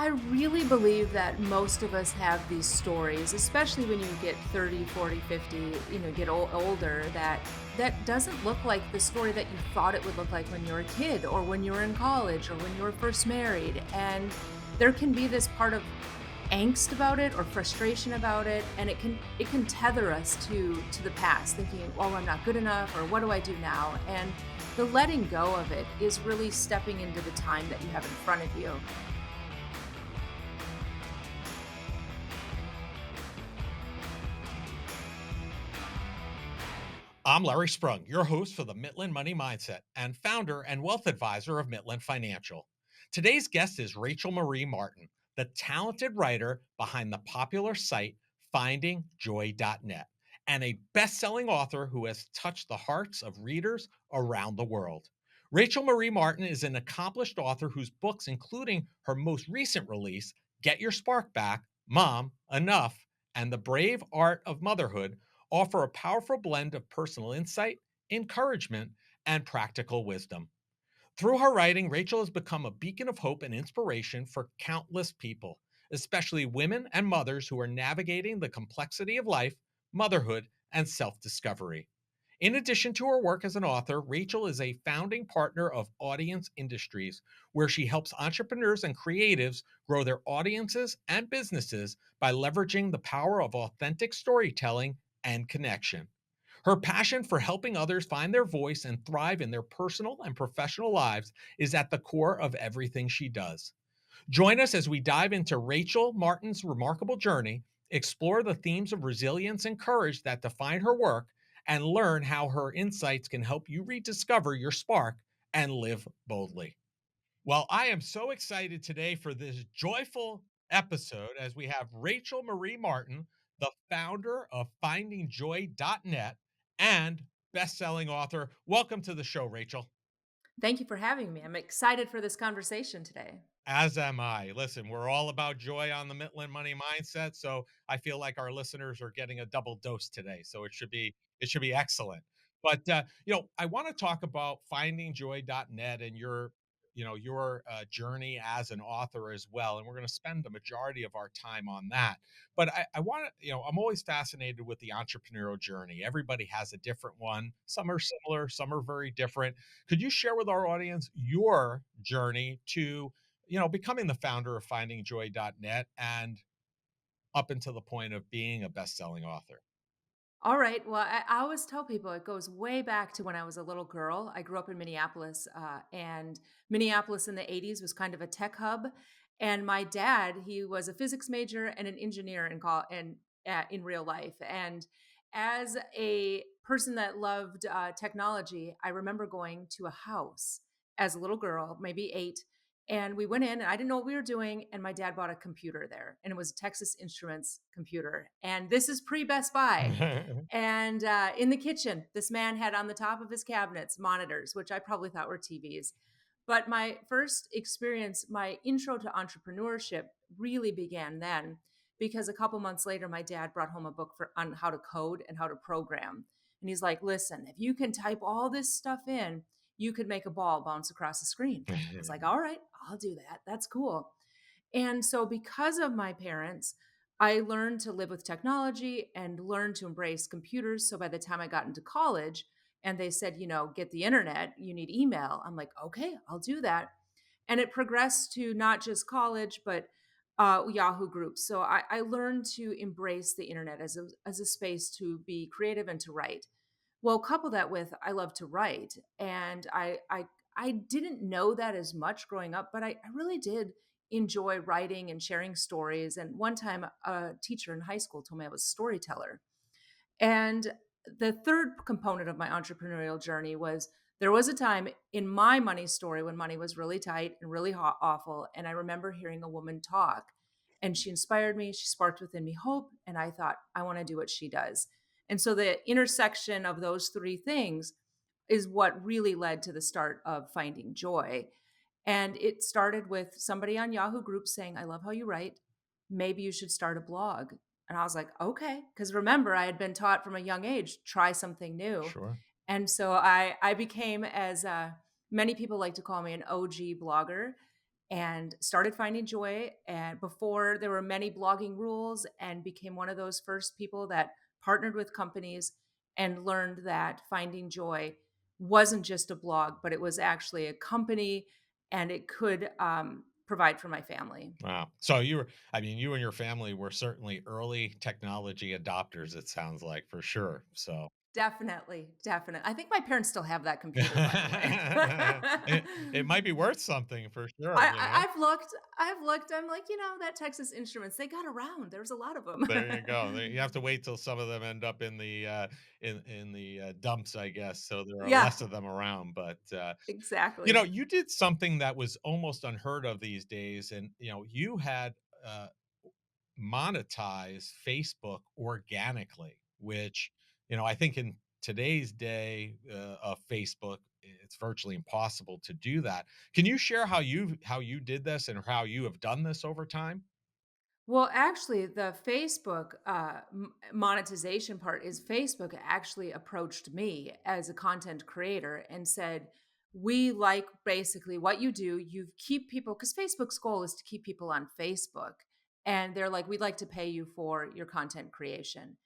I really believe that most of us have these stories, especially when you get 30, 40, 50, get older, that doesn't look like the story that you thought it would look like when you were a kid or when you were in college or when you were first married. And there can be this part of angst about it or frustration about it, and it can tether us to the past, thinking, "Oh, I'm not good enough," or "What do I do now?" And the letting go of it is really stepping into the time that you have in front of you. I'm Larry Sprung, your host for the Mitlin Money Mindset and founder and wealth advisor of Mitlin Financial. Today's guest is Rachel Marie Martin, the talented writer behind the popular site findingjoy.net and a best-selling author who has touched the hearts of readers around the world. Rachel Marie Martin is an accomplished author whose books, including her most recent release, Get Your Spark Back, Mom, Enough, and The Brave Art of Motherhood, offer a powerful blend of personal insight, encouragement, and practical wisdom. Through her writing, Rachel has become a beacon of hope and inspiration for countless people, especially women and mothers who are navigating the complexity of life, motherhood, and self discovery. In addition to her work as an author, Rachel is a founding partner of Audience Industries, where she helps entrepreneurs and creatives grow their audiences and businesses by leveraging the power of authentic storytelling and connection. Her passion for helping others find their voice and thrive in their personal and professional lives is at the core of everything she does. Join us as we dive into Rachel Martin's remarkable journey, explore the themes of resilience and courage that define her work, and learn how her insights can help you rediscover your spark and live boldly. Well, I am so excited today for this joyful episode as we have Rachel Marie Martin, the founder of findingjoy.net and best-selling author. Welcome to the show, Rachel. Thank you for having me. I'm excited for this conversation today. As am I. Listen, we're all about joy on the Mitlin Money Mindset, so I feel like our listeners are getting a double dose today. So it should be excellent. But I want to talk about findingjoy.net and your journey as an author as well. And we're going to spend the majority of our time on that. But I want to, I'm always fascinated with the entrepreneurial journey. Everybody has a different one. Some are similar, some are very different. Could you share with our audience your journey to becoming the founder of findingjoy.net and up until the point of being a best-selling author? All right. Well, I always tell people it goes way back to when I was a little girl. I grew up in Minneapolis, and Minneapolis in the 80s was kind of a tech hub. And my dad, he was a physics major and an engineer in real life. And as a person that loved technology, I remember going to a house as a little girl, maybe 8, and we went in, and I didn't know what we were doing. And my dad bought a computer there, and it was a Texas Instruments computer. And this is pre Best Buy. And in the kitchen, this man had on the top of his cabinets monitors, which I probably thought were TVs. But my first experience, my intro to entrepreneurship really began then, because a couple months later, my dad brought home a book on how to code and how to program. And he's like, listen, if you can type all this stuff in, you could make a ball bounce across the screen. I was like, all right, I'll do that. That's cool. And so, because of my parents, I learned to live with technology and learned to embrace computers. So, by the time I got into college and they said, get the internet, you need email, I'm like, okay, I'll do that. And it progressed to not just college, but Yahoo groups. So, I learned to embrace the internet as a space to be creative and to write. Well, couple that with I love to write, and I didn't know that as much growing up, but I really did enjoy writing and sharing stories. And one time, a teacher in high school told me I was a storyteller. And the third component of my entrepreneurial journey was there was a time in my money story when money was really tight and really awful. And I remember hearing a woman talk, and she inspired me. She sparked within me hope. And I thought, I want to do what she does. And so the intersection of those three things is what really led to the start of Finding Joy. And it started with somebody on Yahoo Groups saying, I love how you write. Maybe you should start a blog. And I was like, okay. Because remember, I had been taught from a young age, try something new. Sure. And so I became, as many people like to call me, an OG blogger. and started finding joy. And before there were many blogging rules, and became one of those first people that partnered with companies and learned that finding joy wasn't just a blog, but it was actually a company, and it could provide for my family. Wow. So you were, I mean, you and your family were certainly early technology adopters, it sounds like, for sure. So Definitely, definitely. I think my parents still have that computer, by the way. it might be worth something for sure, you know? I've looked, I'm like, that Texas Instruments, they got around, there's a lot of them. There you go. You have to wait till some of them end up in the dumps, I guess. So there are Yeah, less of them around. But exactly. you did something that was almost unheard of these days, and you had uh, monetized Facebook organically, which I think in today's day of Facebook, it's virtually impossible to do that. Can you share how you did this and how you have done this over time? Well, actually, the Facebook monetization part is Facebook actually approached me as a content creator and said, "We like basically what you do. You keep people, because Facebook's goal is to keep people on Facebook. And they're like, we'd like to pay you for your content creation."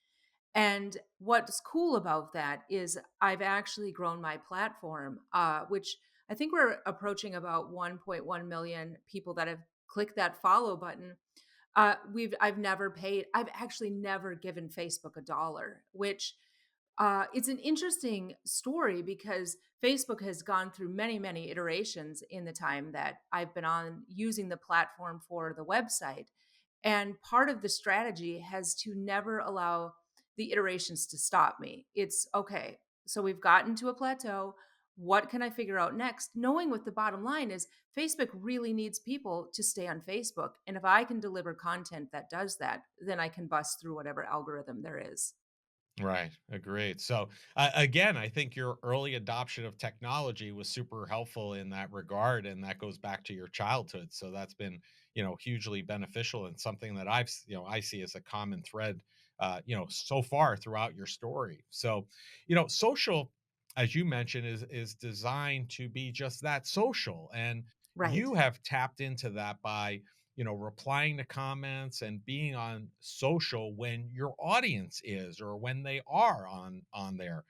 And what's cool about that is I've actually grown my platform, which I think we're approaching about 1.1 million people that have clicked that follow button. I've actually never given Facebook a dollar, which it's an interesting story because Facebook has gone through many, many iterations in the time that I've been on using the platform for the website. And part of the strategy has to never allow the iterations to stop me. It's okay. So we've gotten to a plateau. What can I figure out next? Knowing what the bottom line is, Facebook really needs people to stay on Facebook. And if I can deliver content that does that, then I can bust through whatever algorithm there is. Right. Agreed. So, again, I think your early adoption of technology was super helpful in that regard. And that goes back to your childhood. So that's been, hugely beneficial and something that I see as a common thread, so far throughout your story. So, social, as you mentioned, is designed to be just that, social. And Right. you have tapped into that by replying to comments and being on social when your audience is or when they are on there.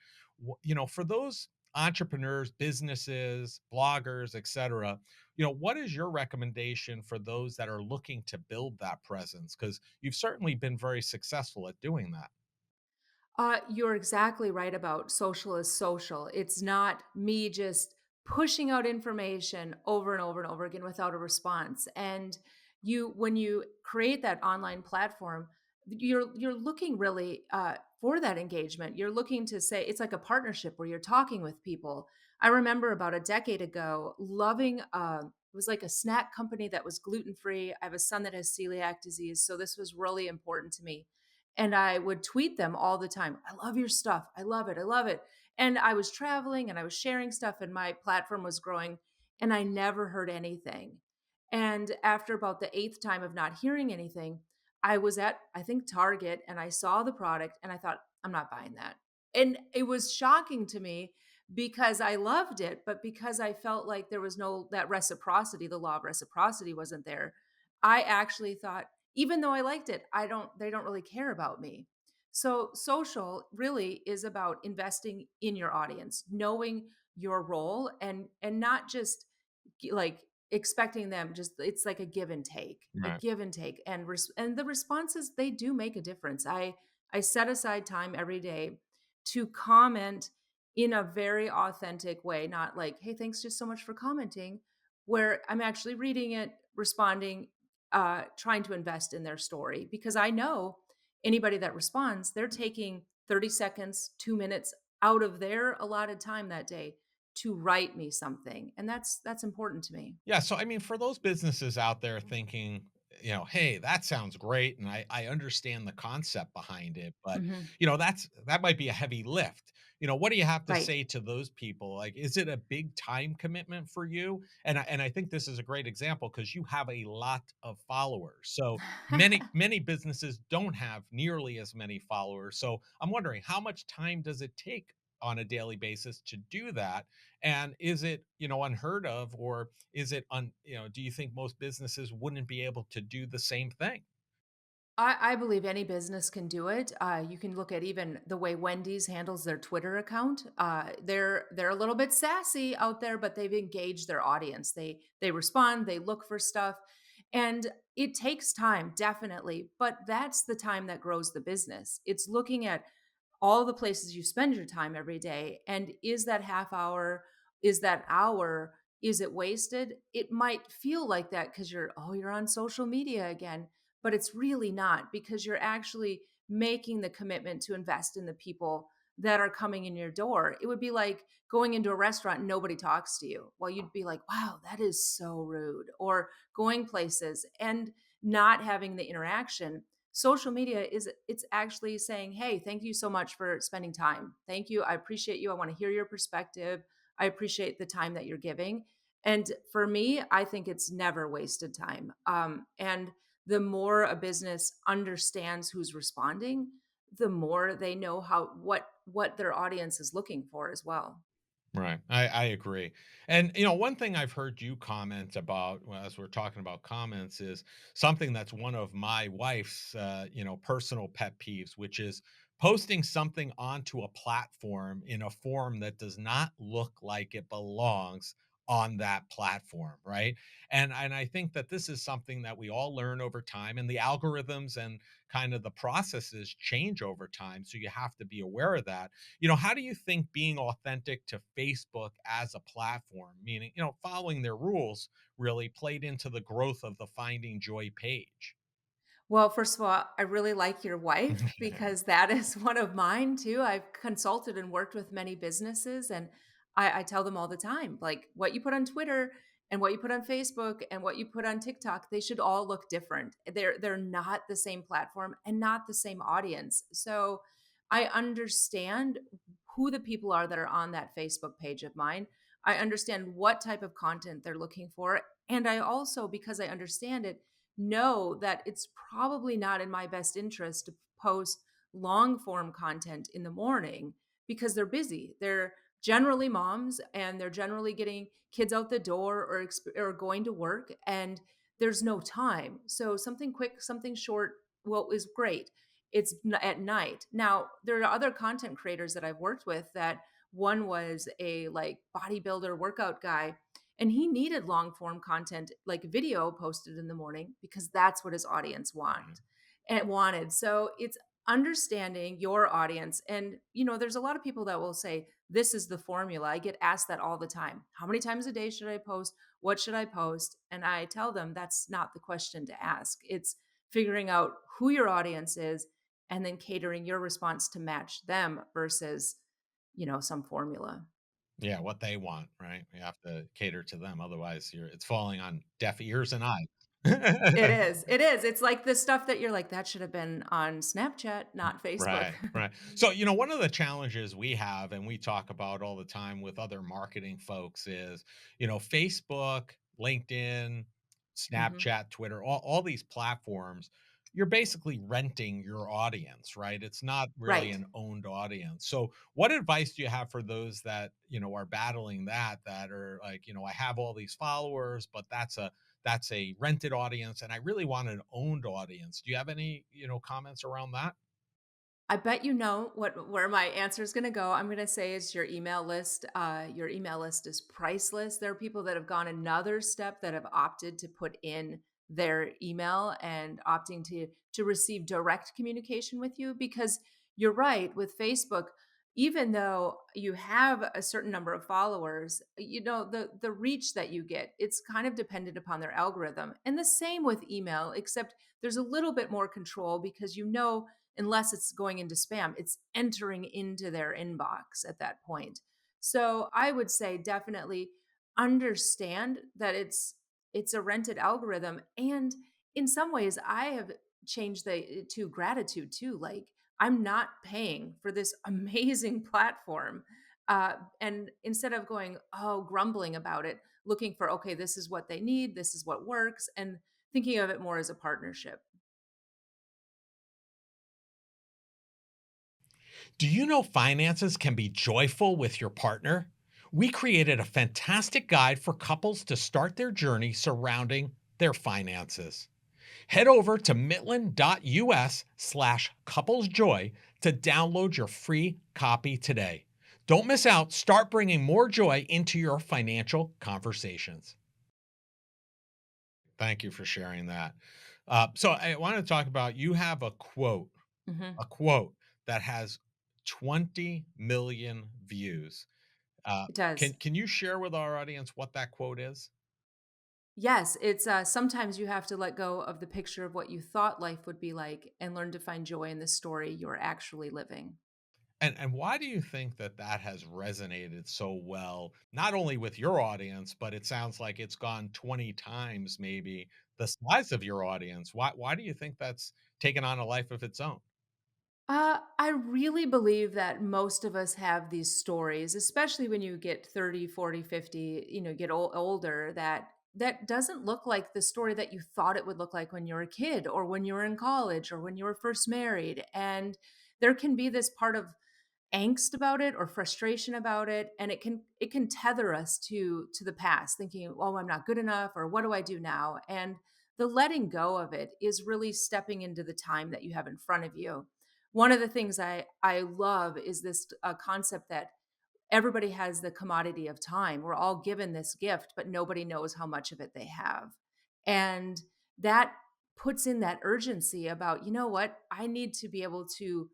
For those entrepreneurs, businesses, bloggers, etc., what is your recommendation for those that are looking to build that presence? Because you've certainly been very successful at doing that. You're exactly right about social is social. It's not me just pushing out information over and over and over again without a response. And when you create that online platform, you're looking really for that engagement. You're looking to say it's like a partnership where you're talking with people. I remember about a decade ago loving. It was like a snack company that was gluten free. I have a son that has celiac disease, so this was really important to me, and I would tweet them all the time. I love your stuff. I love it. I love it. And I was traveling and I was sharing stuff, and my platform was growing, and I never heard anything. And after about the eighth time of not hearing anything, I was at, I think, Target, and I saw the product and I thought, I'm not buying that. And it was shocking to me because I loved it, but because I felt like there was no, that reciprocity, the law of reciprocity wasn't there. I actually thought, even though I liked it, they don't really care about me. So social really is about investing in your audience, knowing your role, and not just like expecting them, just it's like a Right. give and take, and the responses, they do make a difference. I set aside time every day to comment in a very authentic way, not like, hey, thanks just so much for commenting, where I'm actually reading it, responding, trying to invest in their story, because I know anybody that responds, they're taking 30 seconds, 2 minutes out of their allotted time that day to write me something. And that's important to me. Yeah, so I mean, for those businesses out there thinking, hey, that sounds great, and I understand the concept behind it, but Mhm. that might be a heavy lift. What do you have to Right. say to those people? Like, is it a big time commitment for you? And I think this is a great example because you have a lot of followers. So many businesses don't have nearly as many followers. So I'm wondering, how much time does it take? on a daily basis to do that? And is it, unheard of, or is it do you think most businesses wouldn't be able to do the same thing? I believe any business can do it. You can look at even the way Wendy's handles their Twitter account. They're a little bit sassy out there, but they've engaged their audience. They respond, they look for stuff, and it takes time, definitely. But that's the time that grows the business. It's looking at all the places you spend your time every day. And is that half hour, is that hour, is it wasted? It might feel like that because you're on social media again, but it's really not because you're actually making the commitment to invest in the people that are coming in your door. It would be like going into a restaurant and nobody talks to you. Well, you'd be like, wow, that is so rude. Or going places and not having the interaction. Social media is it's actually saying, "Hey, thank you so much for spending time. Thank you. I appreciate you. I want to hear your perspective. I appreciate the time that you're giving." And for me, I think it's never wasted time. And the more a business understands who's responding, the more they know what their audience is looking for as well. Right. I agree. And one thing I've heard you comment about, well, as we're talking about comments, is something that's one of my wife's personal pet peeves, which is posting something onto a platform in a form that does not look like it belongs on that platform, right? And I think that this is something that we all learn over time, and the algorithms and kind of the processes change over time. So you have to be aware of that. How do you think being authentic to Facebook as a platform, meaning, following their rules, really played into the growth of the Finding Joy page? Well, first of all, I really like your wife because that is one of mine too. I've consulted and worked with many businesses, and I tell them all the time, like what you put on Twitter and what you put on Facebook and what you put on TikTok, they should all look different. They're not the same platform and not the same audience. So I understand who the people are that are on that Facebook page of mine. I understand what type of content they're looking for. And I also, because I understand it, know that it's probably not in my best interest to post long form content in the morning because they're busy. They're generally moms and they're generally getting kids out the door or going to work and there's no time. So something quick, something short, well, is great. At night. Now, there are other content creators that I've worked with that one was a like bodybuilder workout guy and he needed long form content like video posted in the morning because that's what his audience Right. wanted. So it's understanding your audience. And, there's a lot of people that will say, this is the formula. I get asked that all the time. How many times a day should I post? What should I post? And I tell them that's not the question to ask. It's figuring out who your audience is and then catering your response to match them versus, some formula. Yeah, what they want, right? We have to cater to them. Otherwise, it's falling on deaf ears and It eyes. is, it is. It's like the stuff that you're like, "That should have been on Snapchat, not Facebook." Right, right. So, one of the challenges we have and we talk about all the time with other marketing folks is, Facebook, LinkedIn, Mhm. Snapchat, Twitter, all these platforms, you're basically renting your audience, right? It's not really Right. an owned audience. So, what advice do you have for those that, are battling that are like, I have all these followers, but that's a rented audience and I really want an owned audience. Do you have any, comments around that? I bet you know where my answer is gonna go. I'm gonna say it's your email list. Your email list is priceless. There are people that have gone another step that have opted to put in their email and opting to receive direct communication with you because you're right with Facebook. Even though you have a certain number of followers, the reach that you get, it's kind of dependent upon their algorithm. And the same with email, except there's a little bit more control because unless it's going into spam, it's entering into their inbox at that point. So I would say definitely understand that it's a rented algorithm. And in some ways, I have changed the to gratitude too. Like I'm not paying for this amazing platform. And instead of going, oh, grumbling about it, looking for, okay, this is what they need, this is what works, and thinking of it more as a partnership. Do you know finances can be joyful with your partner? We created a fantastic guide for couples to start their journey surrounding their finances. Head over to mitlin.us/couplesjoy to download your free copy today. Don't miss out. Start bringing more joy into your financial conversations. Thank you for sharing that. So I want to talk about you have Mhm. a quote that has 20 million views. It does. Can you share with our audience what that quote is? Yes, it's, sometimes you have to let go of the picture of what you thought life would be like and learn to find joy in the story you're actually living. And why do you think that that has resonated so well, not only with your audience, but it sounds like it's gone 20 times maybe the size of your audience. Why do you think that's taken on a life of its own? I really believe that most of us have these stories, especially when you get 30, 40, 50. Get older, that doesn't look like the story that you thought it would look like when you were a kid or when you were in college or when you were first married. And there can be this part of angst about it or frustration about it, and it can tether us to the past, thinking, oh, I'm not good enough, or what do I do now? And the letting go of it is really stepping into the time that you have in front of you. One of the things I love is this concept that everybody has the commodity of time. We're all given this gift, but nobody knows how much of it they have. And that puts in that urgency about, you know what, I need to be able to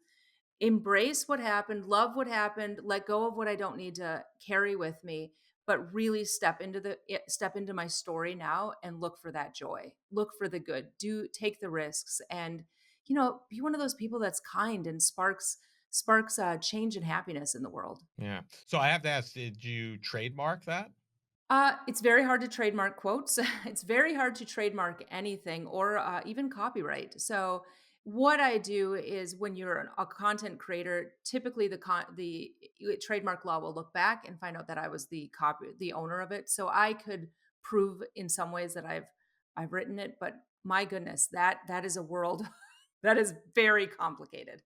embrace what happened, love what happened, let go of what I don't need to carry with me, but really step into my story now and look for that joy. Look for the good. Do take the risks and be one of those people that's kind and sparks change and happiness in the world. Yeah. So I have to ask, did you trademark that? It's very hard to trademark quotes. It's very hard to trademark anything or even copyright. So, what I do is when you're a content creator, typically the trademark law will look back and find out that I was the owner of it. So I could prove in some ways that I've written it, but my goodness, that is a world that is very complicated.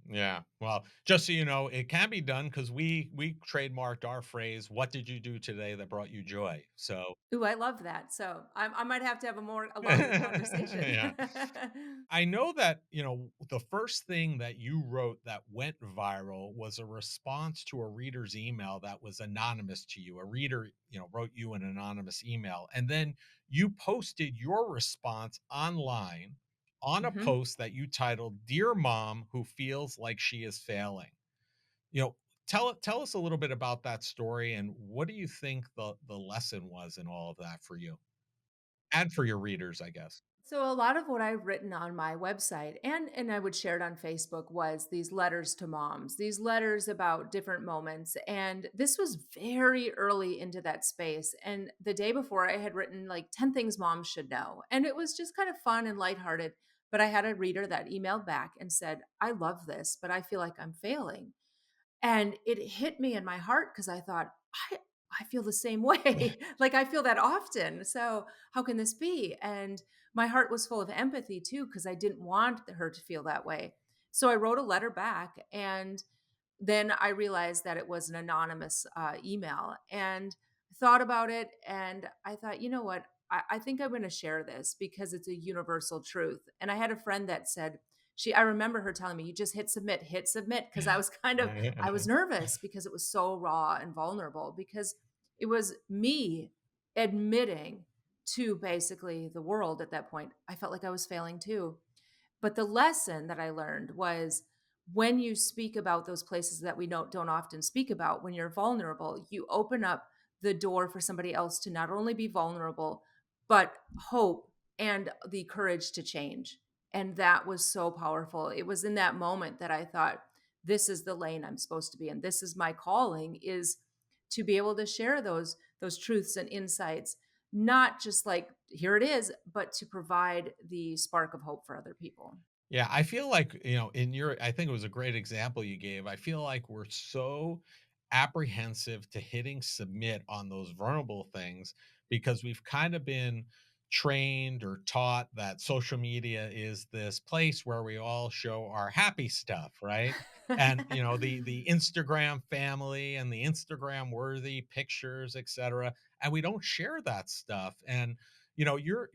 Yeah. Well, just so you know, it can be done because we trademarked our phrase, "What did you do today that brought you joy?" So Ooh, I love that. So I might have to have a longer conversation. yeah. I know that, the first thing that you wrote that went viral was a response to a reader's email that was anonymous to you. A reader, wrote you an anonymous email, and then you posted your response online on a Mhm. post that you titled "Dear Mom Who Feels Like She Is Failing." You know, tell us a little bit about that story and what do you think the lesson was in all of that for you and for your readers, I guess. So a lot of what I've written on my website and I would share it on Facebook was these letters to moms, these letters about different moments. And this was very early into that space. And the day before I had written like 10 things moms should know. And it was just kind of fun and lighthearted. But I had a reader that emailed back and said, I love this, but I feel like I'm failing. And it hit me in my heart because I thought, I I feel the same way. Like, I feel that often. So, how can this be? And my heart was full of empathy too, because I didn't want her to feel that way. So, I wrote a letter back, and then I realized that it was an anonymous email and thought about it. And I thought, you know what? I think I'm going to share this because it's a universal truth. And I had a friend that said, I remember her telling me, you just hit submit. Cause I was I was nervous because it was so raw and vulnerable because it was me admitting to basically the world at that point. I felt like I was failing too. But the lesson that I learned was when you speak about those places that we don't often speak about, when you're vulnerable, you open up the door for somebody else to not only be vulnerable, but hope and the courage to change. And that was so powerful. It was in that moment that I thought, this is the lane I'm supposed to be in. This is my calling, is to be able to share those truths and insights, not just like here it is, but to provide the spark of hope for other people. Yeah, I feel like, I think it was a great example you gave. I feel like we're so apprehensive to hitting submit on those vulnerable things because we've kind of been trained or taught that social media is this place where we all show our happy stuff, right? And the Instagram family and the Instagram worthy pictures, etc. And we don't share that stuff. And you're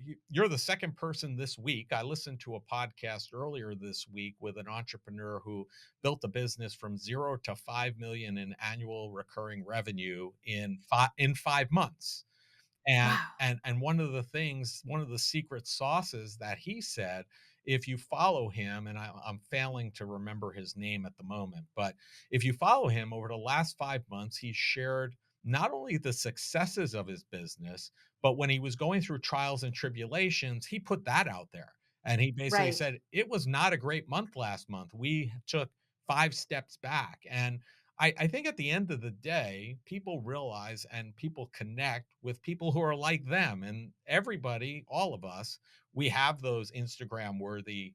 the second person this week. I listened to a podcast earlier this week with an entrepreneur who built a business from 0 to 5 million in annual recurring revenue in 5 months. and Wow. and and one of the secret sauces that he said, if you follow him, and I'm failing to remember his name at the moment, but if you follow him over the last 5 months, he's shared not only the successes of his business, but when he was going through trials and tribulations, he put that out there. And he basically Right. said, it was not a great month last month. We took 5 steps back. And I think at the end of the day, people realize and people connect with people who are like them. And everybody, all of us, we have those Instagram worthy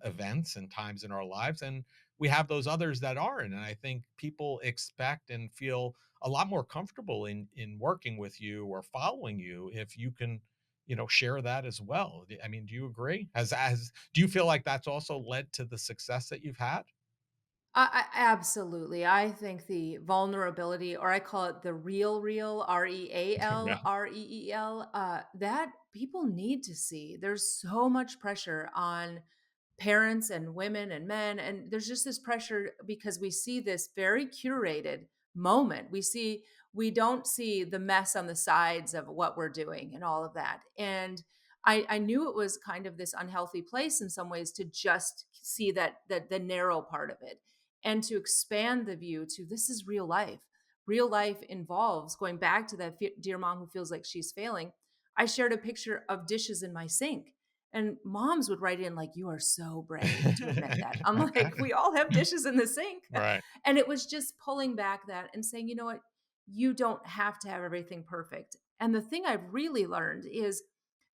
events and times in our lives. And we have those others that aren't. And I think people expect and feel a lot more comfortable in working with you or following you if you can, share that as well. I mean, do you agree? Do you feel like that's also led to the success that you've had? Absolutely. I think the vulnerability, or I call it the real, Yeah. REALREEL, that people need to see. There's so much pressure on parents and women and men, and there's just this pressure because we see this very curated moment. We don't see the mess on the sides of what we're doing and all of that. And I knew it was kind of this unhealthy place in some ways to just see that the narrow part of it, and to expand the view to this is real life. Real life involves going back to that dear mom who feels like she's failing. I shared a picture of dishes in my sink, and moms would write in like, "You are so brave to admit that." I'm like, "We all have dishes in the sink." Right. And it was just pulling back that and saying, "You know what? You don't have to have everything perfect." And the thing I've really learned is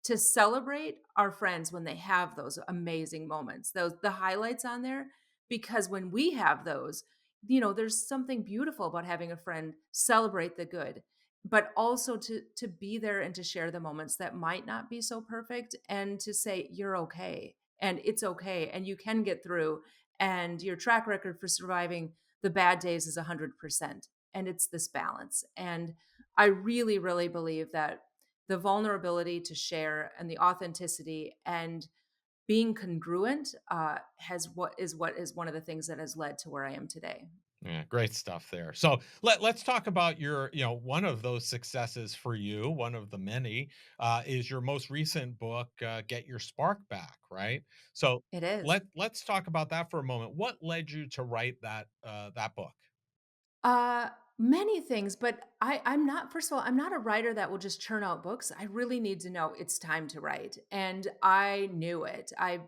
to celebrate our friends when they have those amazing moments, those the highlights on there, because when we have those, there's something beautiful about having a friend celebrate the good, but also to be there and to share the moments that might not be so perfect, and to say you're okay and it's okay and you can get through, and your track record for surviving the bad days is 100%, and it's this balance. And I really believe that the vulnerability to share and the authenticity and being congruent has what is one of the things that has led to where I am today. Yeah, great stuff there. So let's talk about one of those successes for you, one of the many, is your most recent book, Get Your Spark Back, right? So It is. let's talk about that for a moment. What led you to write that book? Uh, Many things, but I'm not, first of all, I'm not a writer that will just churn out books. I really need to know it's time to write. And I knew it. I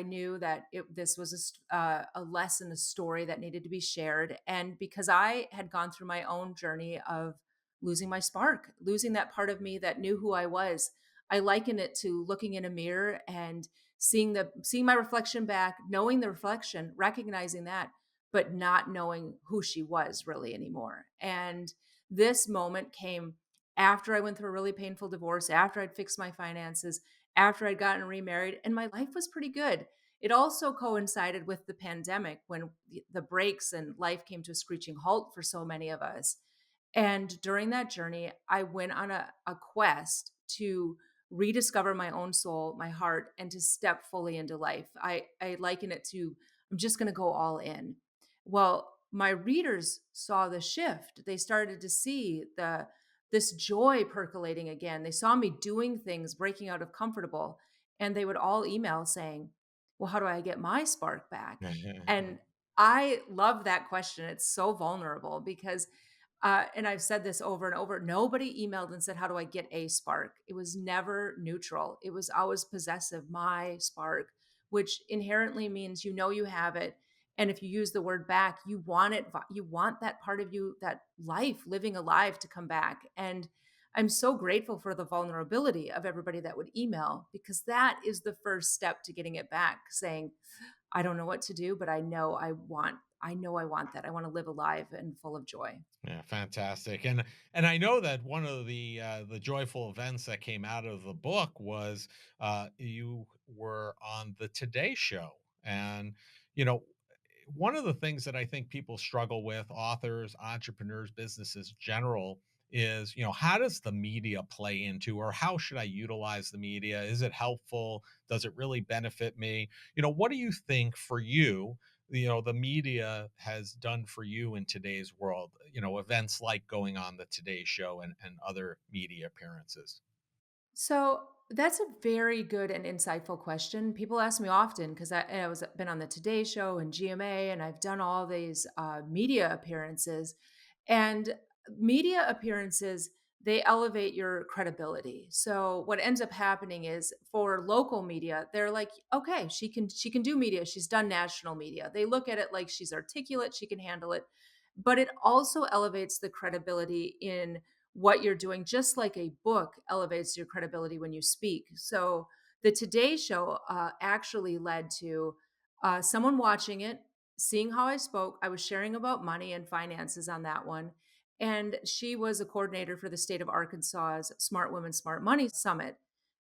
knew that this was a lesson, a story that needed to be shared. And because I had gone through my own journey of losing my spark, losing that part of me that knew who I was, I liken it to looking in a mirror and seeing my reflection back, knowing the reflection, recognizing that, but not knowing who she was really anymore. And this moment came after I went through a really painful divorce, after I'd fixed my finances, after I'd gotten remarried, and my life was pretty good. It also coincided with the pandemic when the brakes and life came to a screeching halt for so many of us. And during that journey, I went on a quest to rediscover my own soul, my heart, and to step fully into life. I liken it to I'm just going to go all in. Well, my readers saw the shift. They started to see this joy percolating again. They saw me doing things, breaking out of comfortable, and they would all email saying, "Well, how do I get my spark back?" And I love that question. It's so vulnerable because and I've said this over and over. Nobody emailed and said, "How do I get a spark?" It was never neutral. It was always possessive, my spark, which inherently means you have it. And if you use the word back, you want it, you want that part of you, that life living alive to come back. And I'm so grateful for the vulnerability of everybody that would email, because that is the first step to getting it back, saying, I don't know what to do, but I know I know I want that. I want to live alive and full of joy. Yeah, fantastic. And I know that one of the joyful events that came out of the book was you were on the Today Show. And you know, one of the things that I think people struggle with, authors, entrepreneurs, businesses general, is, how does the media play into, or how should I utilize the media? Is it helpful? Does it really benefit me? What do you think for you, the media has done for you in today's world, events like going on the Today Show and other media appearances? So that's a very good and insightful question. People ask me often because I was been on the Today Show and GMA, and I've done all these media appearances. And media appearances, they elevate your credibility. So what ends up happening is for local media, they're like, okay, she can do media. She's done national media. They look at it like she's articulate, she can handle it. But it also elevates the credibility in what you're doing, just like a book elevates your credibility when you speak. So the Today Show actually led to someone watching it, seeing how I spoke. I was sharing about money and finances on that one. And she was a coordinator for the state of Arkansas's Smart Women, Smart Money Summit.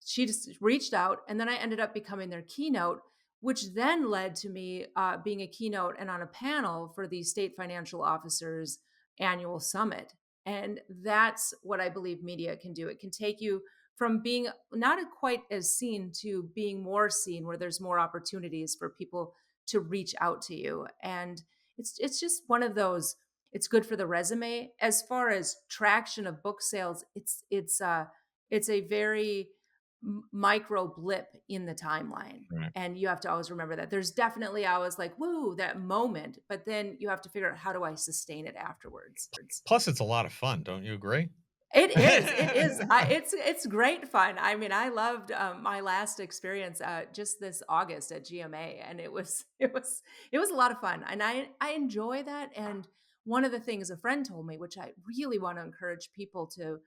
She just reached out, and then I ended up becoming their keynote, which then led to me being a keynote and on a panel for the state financial officers annual summit. And that's what I believe media can do. It can take you from being not quite as seen to being more seen, where there's more opportunities for people to reach out to you. And it's just one of those. It's good for the resume. As far as traction of book sales, it's a very micro blip in the timeline. Right. And you have to always remember that. There's definitely always like, woo, that moment, but then you have to figure out, how do I sustain it afterwards? Plus, it's a lot of fun. Don't you agree? It is, it is. It's great fun. I mean, I loved, my last experience, just this August at GMA, and it was a lot of fun, and I enjoy that. And one of the things a friend told me, which I really wanna encourage people to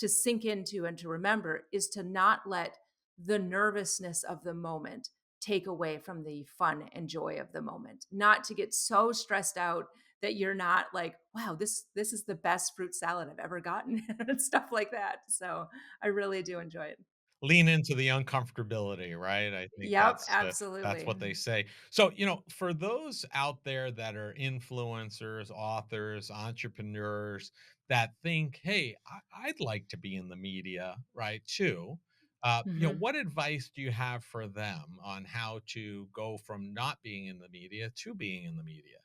sink into and to remember, is to not let the nervousness of the moment take away from the fun and joy of the moment. Not to get so stressed out that you're not like, wow, this is the best fruit salad I've ever gotten and stuff like that. So I really do enjoy it. Lean into the uncomfortability, right? I think Yep, that's absolutely. what they say. So, for those out there that are influencers, authors, entrepreneurs that think, "Hey, I'd like to be in the media, right, too." Mhm. What advice do you have for them on how to go from not being in the media to being in the media?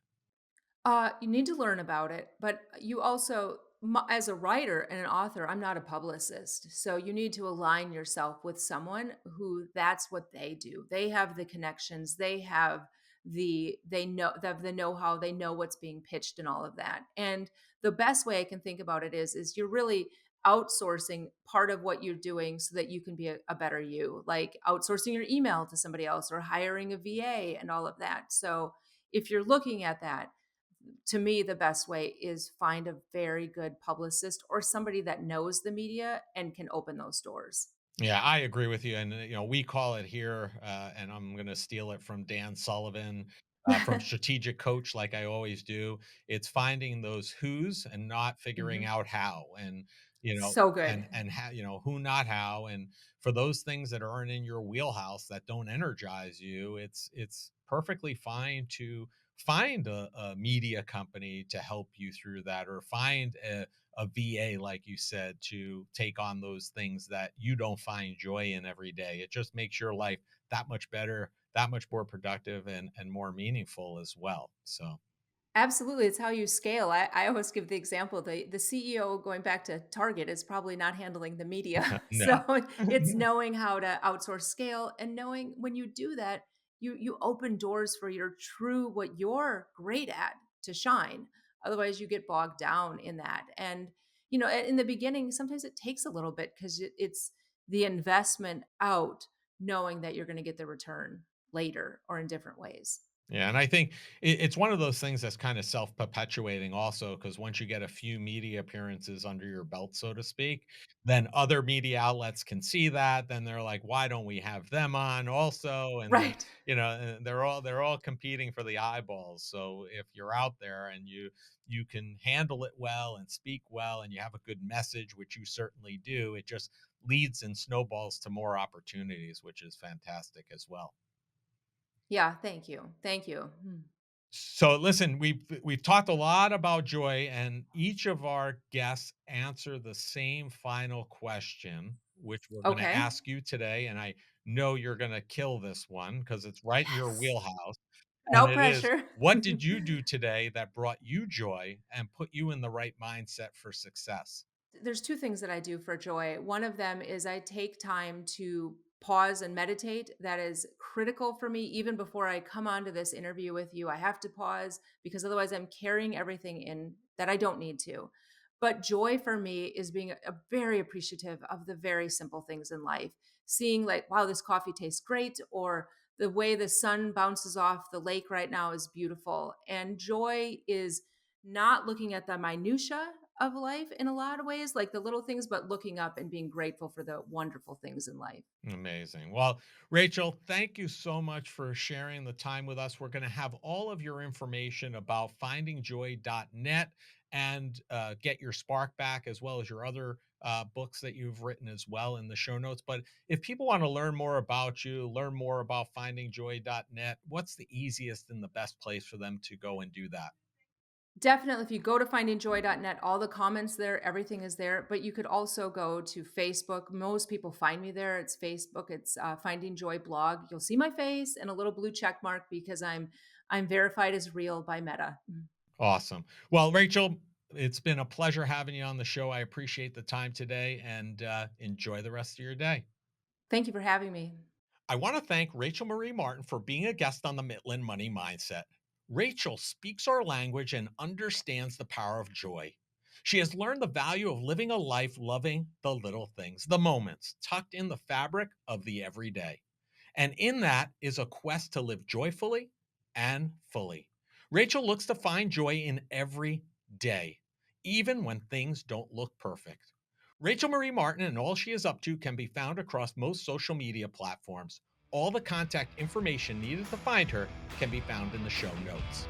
You need to learn about it, but you also, as a writer and an author, I'm not a publicist. So you need to align yourself with someone who that's what they do. They have the connections, they have the know-how, they know what's being pitched and all of that. And the best way I can think about it is you're really outsourcing part of what you're doing so that you can be a better you, like outsourcing your email to somebody else or hiring a VA and all of that. So if you're looking at that, to me, the best way is find a very good publicist or somebody that knows the media and can open those doors. Yeah, I agree with you. And, we call it here, and I'm going to steal it from Dan Sullivan, from Strategic Coach, like I always do. It's finding those who's and not figuring Mhm. out how. And, So good. how, who, not how. And for those things that aren't in your wheelhouse that don't energize you, it's perfectly fine to find a media company to help you through that, or find a VA, like you said, to take on those things that you don't find joy in every day. It just makes your life that much better, that much more productive, and more meaningful as well. So, Absolutely, it's how you scale. I always give the example, the CEO going back to Target is probably not handling the media. no. So it's knowing how to outsource scale and knowing when you do that, you open doors for your true what you're great at to shine. Otherwise, you get bogged down in that. And in the beginning, sometimes it takes a little bit because it's the investment out, knowing that you're going to get the return later or in different ways. Yeah, and I think it's one of those things that's kind of self-perpetuating also, because once you get a few media appearances under your belt, so to speak, then other media outlets can see that, then they're like, "Why don't we have them on also?" And then, Right. and they're all competing for the eyeballs. So if you're out there and you can handle it well and speak well and you have a good message, which you certainly do, it just leads and snowballs to more opportunities, which is fantastic as well. Yeah, thank you. Thank you. Mm. So listen, we've talked a lot about joy, and each of our guests answer the same final question, which we're going to Okay. ask you today. And I know you're going to kill this one because it's right in your Yes. wheelhouse. And No it is, pressure. what did you do today that brought you joy and put you in the right mindset for success? There's 2 things that I do for joy. One of them is I take time to pause and meditate. That is critical for me even before I come onto this interview with you. I have to pause because otherwise I'm carrying everything in that I don't need to. But joy for me is being very appreciative of the very simple things in life. Seeing like, wow, this coffee tastes great, or the way the sun bounces off the lake right now is beautiful. And joy is not looking at the minutia of life in a lot of ways, like the little things, but looking up and being grateful for the wonderful things in life. Amazing. Well, Rachel, thank you so much for sharing the time with us. We're going to have all of your information about findingjoy.net and get your spark back, as well as your other books that you've written as well, in the show notes. But if people want to learn more about you, learn more about findingjoy.net, what's the easiest and the best place for them to go and do that? Definitely, if you go to findingjoy.net, all the comments there, everything is there. But you could also go to Facebook. Most people find me there. It's Facebook. It's Finding Joy blog. You'll see my face and a little blue check mark because I'm verified as real by Meta. Mm. Awesome. Well, Rachel, it's been a pleasure having you on the show. I appreciate the time today, and enjoy the rest of your day. Thank you for having me. I want to thank Rachel Marie Martin for being a guest on the Mitlin Money Mindset. Rachel speaks our language and understands the power of joy. She has learned the value of living a life loving the little things, the moments tucked in the fabric of the everyday. And in that is a quest to live joyfully and fully. Rachel looks to find joy in every day, even when things don't look perfect. Rachel Marie Martin and all she is up to can be found across most social media platforms. All the contact information needed to find her can be found in the show notes.